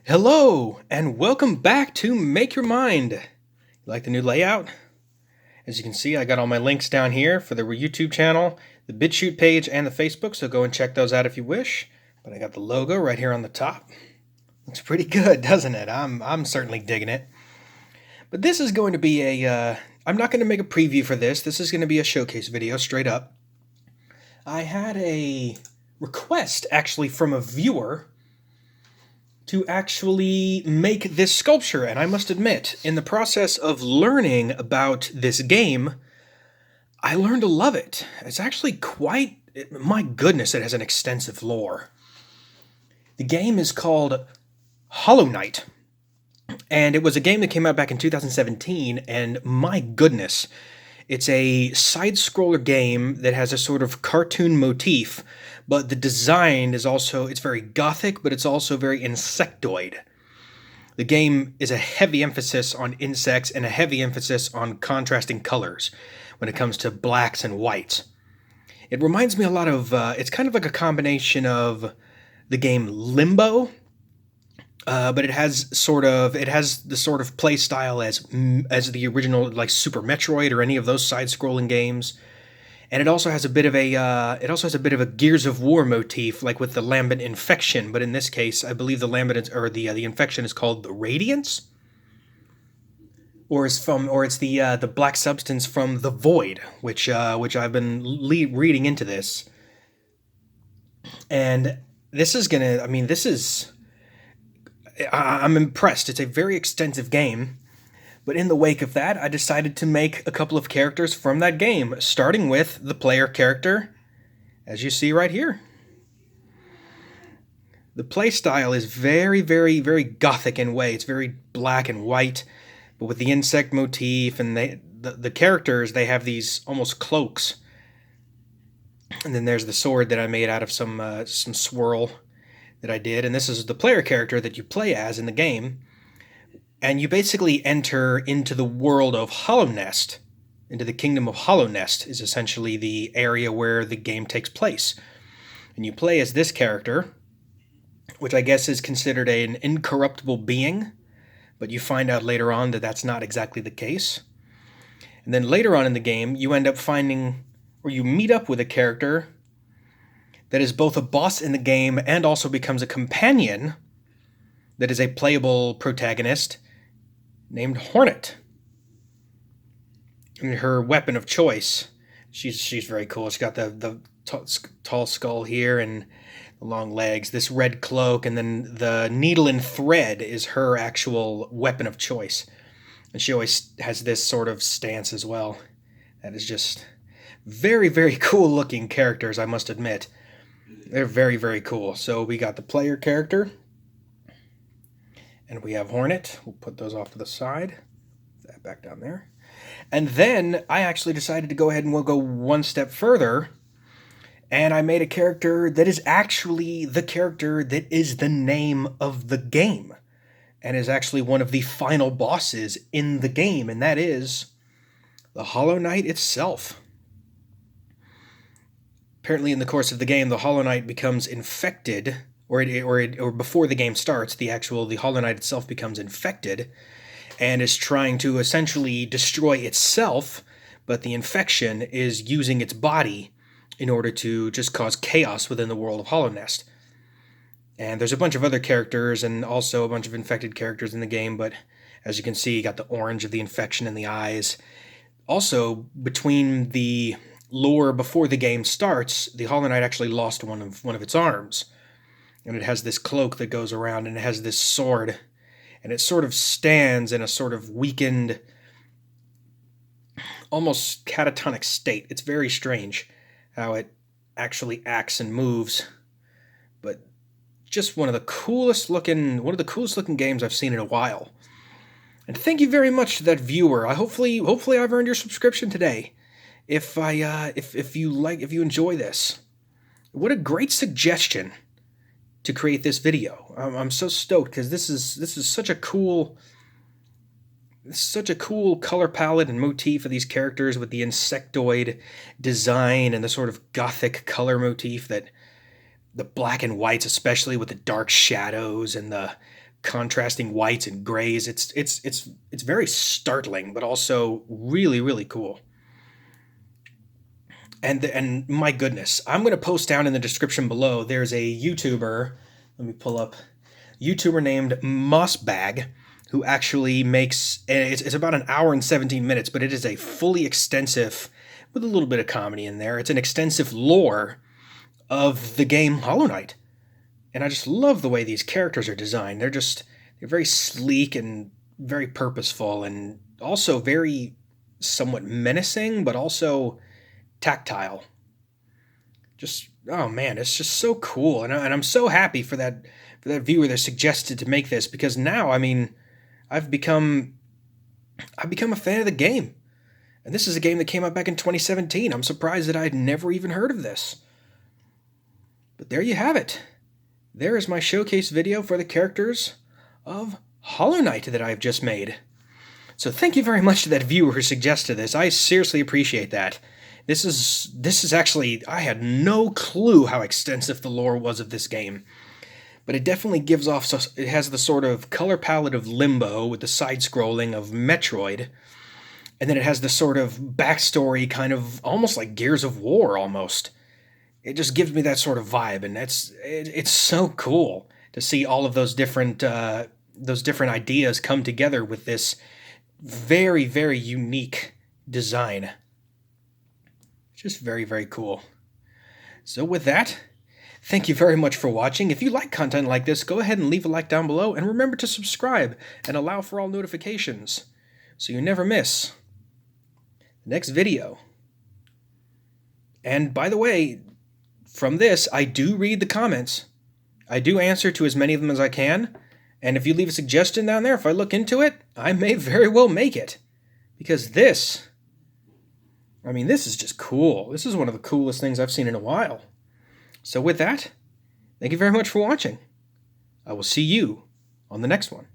Hello, and welcome back to Make Your Mind. You like the new layout? As you can see, I got all my links down here for the YouTube channel, the BitChute page, and the Facebook, so go and check those out if you wish. But I got the logo right here on the top. Looks pretty good, doesn't it? I'm certainly digging it. But this is going to be I'm not going to make a preview for this. This is going to be a showcase video, straight up. I had a request, actually, from a viewer to actually make this sculpture, and I must admit, in the process of learning about this game, I learned to love it. It's actually my goodness, it has an extensive lore. The game is called Hollow Knight, and it was a game that came out back in 2017, and my goodness, it's a side-scroller game that has a sort of cartoon motif, but the design is also, it's very gothic, but it's also very insectoid. The game is a heavy emphasis on insects and a heavy emphasis on contrasting colors when it comes to blacks and whites. It reminds me a lot of, it's kind of like a combination of the game Limbo, but it has the sort of play style as the original, like Super Metroid or any of those side-scrolling games, and it also has a bit of a Gears of War motif, like with the lambent infection. But in this case, I believe the infection is called the Radiance, or it's the black substance from the Void, which I've been reading into this, and this is gonna. I mean, this is. I'm impressed. It's a very extensive game, but in the wake of that, I decided to make a couple of characters from that game, starting with the player character, as you see right here. The play style is very, very, very gothic in a way. It's very black and white, but with the insect motif, and the characters, they have these almost cloaks. And then there's the sword that I made out of some swirl that I did, and this is the player character that you play as in the game, and you basically enter into the world of Hollow Nest, into the kingdom of Hollow Nest is essentially the area where the game takes place, and you play as this character, which I guess is considered an incorruptible being, but you find out later on that that's not exactly the case. And then later on in the game, you end up finding, or you meet up with a character that is both a boss in the game and also becomes a companion that is a playable protagonist named Hornet. And her weapon of choice, she's very cool. She's got the tall skull here and the long legs, this red cloak, and then the needle and thread is her actual weapon of choice. And she always has this sort of stance as well. That is just very, very cool looking characters, I must admit. They're very, very cool. So we got the player character, and we have Hornet. We'll put those off to the side. That back down there. And then I actually decided to go ahead and we'll go one step further, and I made a character that is actually the character that is the name of the game, and is actually one of the final bosses in the game, and that is the Hollow Knight itself. Apparently, in the course of the game, the Hollow Knight becomes infected, or before the game starts, the Hollow Knight itself becomes infected, and is trying to essentially destroy itself. But the infection is using its body in order to just cause chaos within the world of Hollow Nest. And there's a bunch of other characters, and also a bunch of infected characters in the game. But as you can see, you got the orange of the infection in the eyes. Also, between the lore before the game starts, the Hollow Knight actually lost one of its arms, and it has this cloak that goes around, and it has this sword, and it sort of stands in a sort of weakened, almost catatonic state. It's very strange how it actually acts and moves, but just one of the coolest looking games I've seen in a while. And thank you very much to that viewer. Hopefully I've earned your subscription today. If you enjoy this, what a great suggestion to create this video. I'm so stoked because this is such a cool color palette and motif of these characters, with the insectoid design and the sort of gothic color motif, that the black and whites, especially with the dark shadows and the contrasting whites and grays. It's very startling, but also really, really cool. And my goodness, I'm going to post down in the description below. There's a YouTuber, let me pull up, YouTuber named Mossbag, who actually makes, it's about an hour and 17 minutes, but it is a fully extensive, with a little bit of comedy in there, it's an extensive lore of the game Hollow Knight. And I just love the way these characters are designed. They're very sleek and very purposeful, and also very somewhat menacing, but also tactile. Just, oh man, it's just so cool. And I'm so happy for that viewer that suggested to make this, because now, I mean, I've become a fan of the game. And this is a game that came out back in 2017. I'm surprised that I'd never even heard of this. But there you have it. There is my showcase video for the characters of Hollow Knight that I've just made. So thank you very much to that viewer who suggested this. I seriously appreciate that. This is actually, I had no clue how extensive the lore was of this game. But it definitely gives off, so it has the sort of color palette of Limbo with the side-scrolling of Metroid. And then it has this sort of backstory, kind of almost like Gears of War almost. It just gives me that sort of vibe, and it's so cool to see all of those different ideas come together with this very, very unique design. Just very, very cool. So with that, thank you very much for watching. If you like content like this, go ahead and leave a like down below, and remember to subscribe and allow for all notifications so you never miss the next video. And by the way, from this, I do read the comments. I do answer to as many of them as I can. And if you leave a suggestion down there, if I look into it, I may very well make it. Because this is just cool. This is one of the coolest things I've seen in a while. So with that, thank you very much for watching. I will see you on the next one.